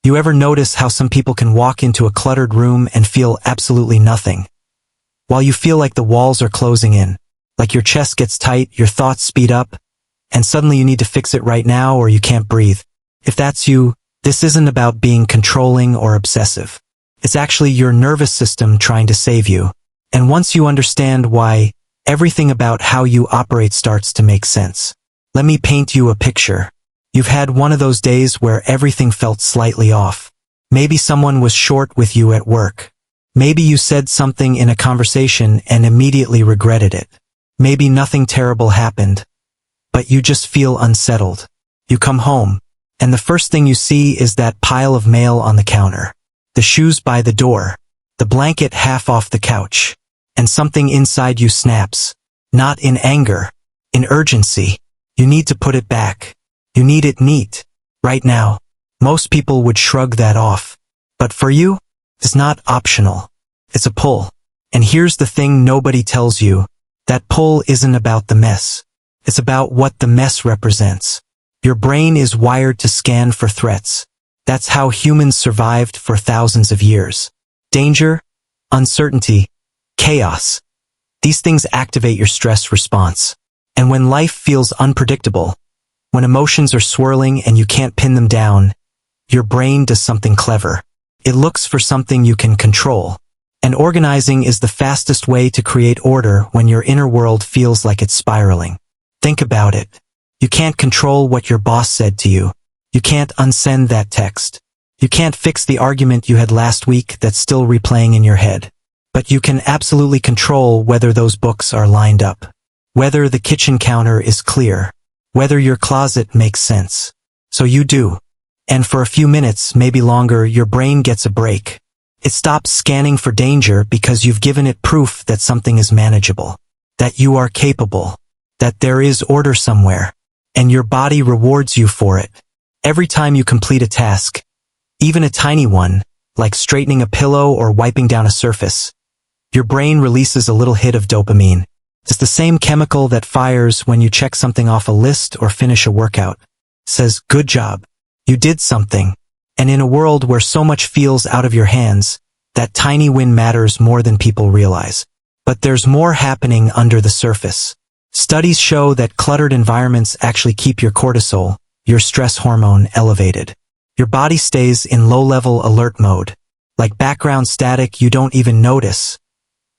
You ever notice how some people can walk into a cluttered room and feel absolutely nothing? While you feel like the walls are closing in, like your chest gets tight, your thoughts speed up, and suddenly you need to fix it right now or you can't breathe. If that's you, this isn't about being controlling or obsessive. It's actually your nervous system trying to save you. And once you understand why, everything about how you operate starts to make sense. Let me paint you a picture. You've had one of those days where everything felt slightly off. Maybe someone was short with you at work. Maybe you said something in a conversation and immediately regretted it. Maybe nothing terrible happened, but you just feel unsettled. You come home, and the first thing you see is that pile of mail on the counter, the shoes by the door, the blanket half off the couch, and something inside you snaps. Not in anger, in urgency. You need to put it back. You need it neat. Right now. Most people would shrug that off. But for you, it's not optional. It's a pull. And here's the thing nobody tells you. That pull isn't about the mess. It's about what the mess represents. Your brain is wired to scan for threats. That's how humans survived for thousands of years. Danger, uncertainty, chaos. These things activate your stress response. And when life feels unpredictable, when emotions are swirling and you can't pin them down, your brain does something clever. It looks for something you can control. And organizing is the fastest way to create order when your inner world feels like it's spiraling. Think about it. You can't control what your boss said to you. You can't unsend that text. You can't fix the argument you had last week that's still replaying in your head. But you can absolutely control whether those books are lined up, whether the kitchen counter is clear, whether your closet makes sense. So you do. And for a few minutes, maybe longer, your brain gets a break. It stops scanning for danger because you've given it proof that something is manageable, that you are capable, that there is order somewhere, and your body rewards you for it. Every time you complete a task, even a tiny one, like straightening a pillow or wiping down a surface, your brain releases a little hit of dopamine. It's the same chemical that fires when you check something off a list or finish a workout. It says, good job. You did something. And in a world where so much feels out of your hands, that tiny win matters more than people realize. But there's more happening under the surface. Studies show that cluttered environments actually keep your cortisol, your stress hormone, elevated. Your body stays in low-level alert mode, like background static you don't even notice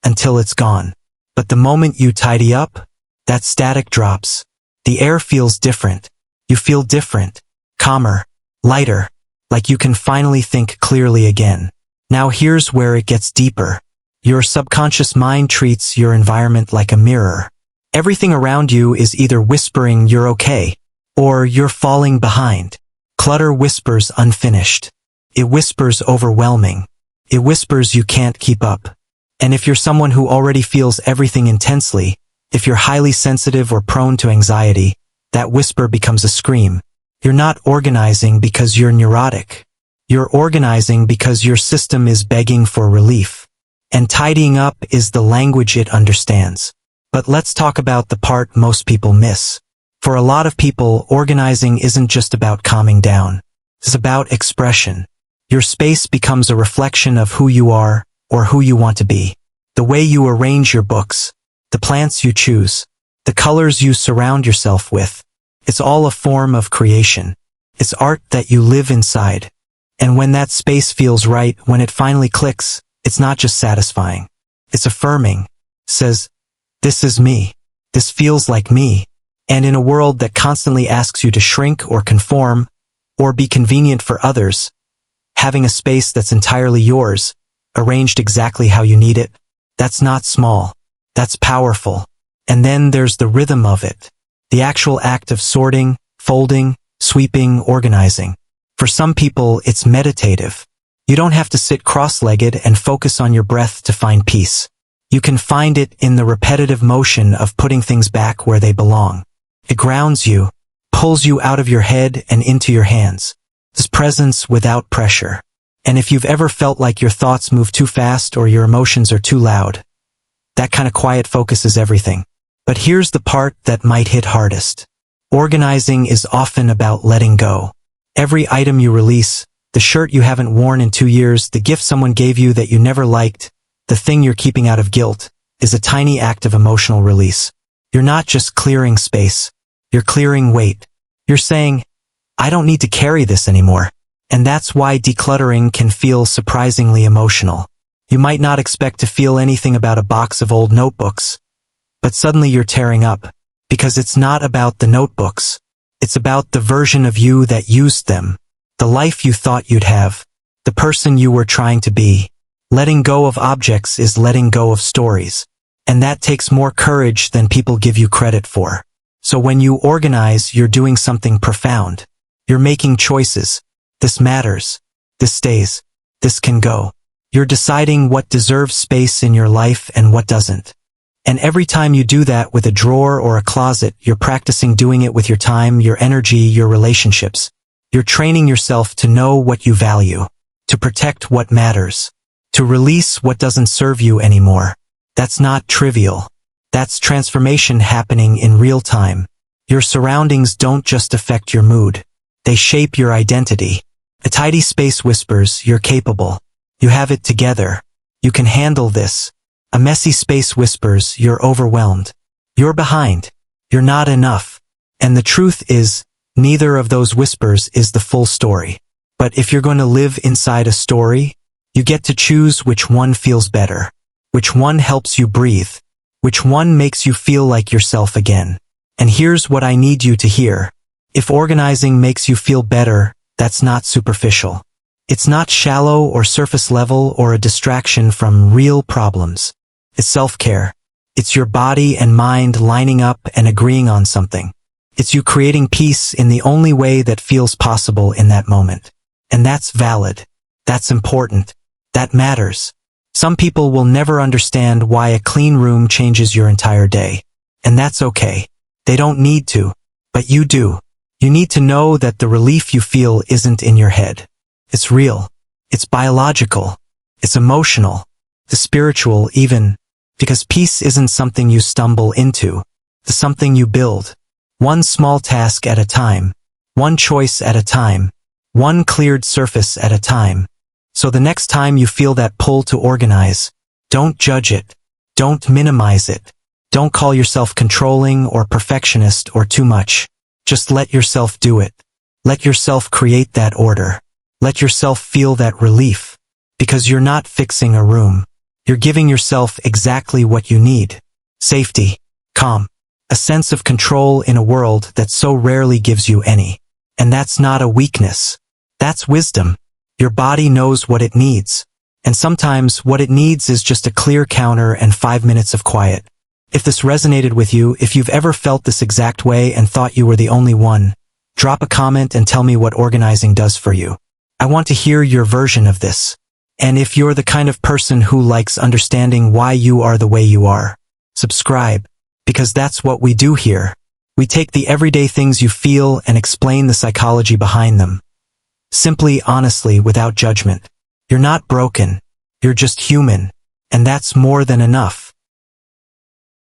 until it's gone. But the moment you tidy up, that static drops. The air feels different. You feel different, calmer, lighter, like you can finally think clearly again. Now here's where it gets deeper. Your subconscious mind treats your environment like a mirror. Everything around you is either whispering you're okay, or you're falling behind. Clutter whispers unfinished. It whispers overwhelming. It whispers you can't keep up. And if you're someone who already feels everything intensely, if you're highly sensitive or prone to anxiety, that whisper becomes a scream. You're not organizing because you're neurotic. You're organizing because your system is begging for relief. And tidying up is the language it understands. But let's talk about the part most people miss. For a lot of people, organizing isn't just about calming down. It's about expression. Your space becomes a reflection of who you are or who you want to be. The way you arrange your books, the plants you choose, the colors you surround yourself with. It's all a form of creation. It's art that you live inside. And when that space feels right, when it finally clicks, it's not just satisfying. It's affirming. Says, this is me. This feels like me. And in a world that constantly asks you to shrink or conform, or be convenient for others, having a space that's entirely yours, arranged exactly how you need it, that's not small. That's powerful. And then there's the rhythm of it. The actual act of sorting, folding, sweeping, organizing. For some people, it's meditative. You don't have to sit cross-legged and focus on your breath to find peace. You can find it in the repetitive motion of putting things back where they belong. It grounds you, pulls you out of your head and into your hands. This presence without pressure. And if you've ever felt like your thoughts move too fast or your emotions are too loud, that kind of quiet focus is everything. But here's the part that might hit hardest. Organizing is often about letting go. Every item you release, The shirt you haven't worn in 2 years, the gift someone gave you that you never liked, the thing you're keeping out of guilt, is a tiny act of emotional release. You're not just clearing space. You're clearing weight. You're saying, I don't need to carry this anymore. And that's why decluttering can feel surprisingly emotional. You might not expect to feel anything about a box of old notebooks, but suddenly you're tearing up, because it's not about the notebooks. It's about the version of you that used them, the life you thought you'd have, the person you were trying to be. Letting go of objects is letting go of stories, and that takes more courage than people give you credit for. So when you organize, you're doing something profound. You're making choices. This matters. This stays. This can go. You're deciding what deserves space in your life and what doesn't. And every time you do that with a drawer or a closet, you're practicing doing it with your time, your energy, your relationships. You're training yourself to know what you value, to protect what matters, to release what doesn't serve you anymore. That's not trivial. That's transformation happening in real time. Your surroundings don't just affect your mood. They shape your identity. A tidy space whispers, you're capable. You have it together. You can handle this. A messy space whispers, you're overwhelmed. You're behind. You're not enough. And the truth is, neither of those whispers is the full story. But if you're going to live inside a story, you get to choose which one feels better, which one helps you breathe, which one makes you feel like yourself again. And here's what I need you to hear. If organizing makes you feel better, that's not superficial. It's not shallow or surface level or a distraction from real problems. It's self-care. It's your body and mind lining up and agreeing on something. It's you creating peace in the only way that feels possible in that moment. And that's valid. That's important. That matters. Some people will never understand why a clean room changes your entire day. And that's okay. They don't need to. But you do. You need to know that the relief you feel isn't in your head. It's real. It's biological. It's emotional. It's spiritual even. Because peace isn't something you stumble into. It's something you build. One small task at a time. One choice at a time. One cleared surface at a time. So the next time you feel that pull to organize, don't judge it. Don't minimize it. Don't call yourself controlling or perfectionist or too much. Just let yourself do it. Let yourself create that order. Let yourself feel that relief. Because you're not fixing a room. You're giving yourself exactly what you need. Safety. Calm. A sense of control in a world that so rarely gives you any. And that's not a weakness. That's wisdom. Your body knows what it needs. And sometimes what it needs is just a clear counter and 5 minutes of quiet. If this resonated with you, if you've ever felt this exact way and thought you were the only one, drop a comment and tell me what organizing does for you. I want to hear your version of this. And if you're the kind of person who likes understanding why you are the way you are, subscribe, because that's what we do here. We take the everyday things you feel and explain the psychology behind them. Simply, honestly, without judgment. You're not broken. You're just human. And that's more than enough.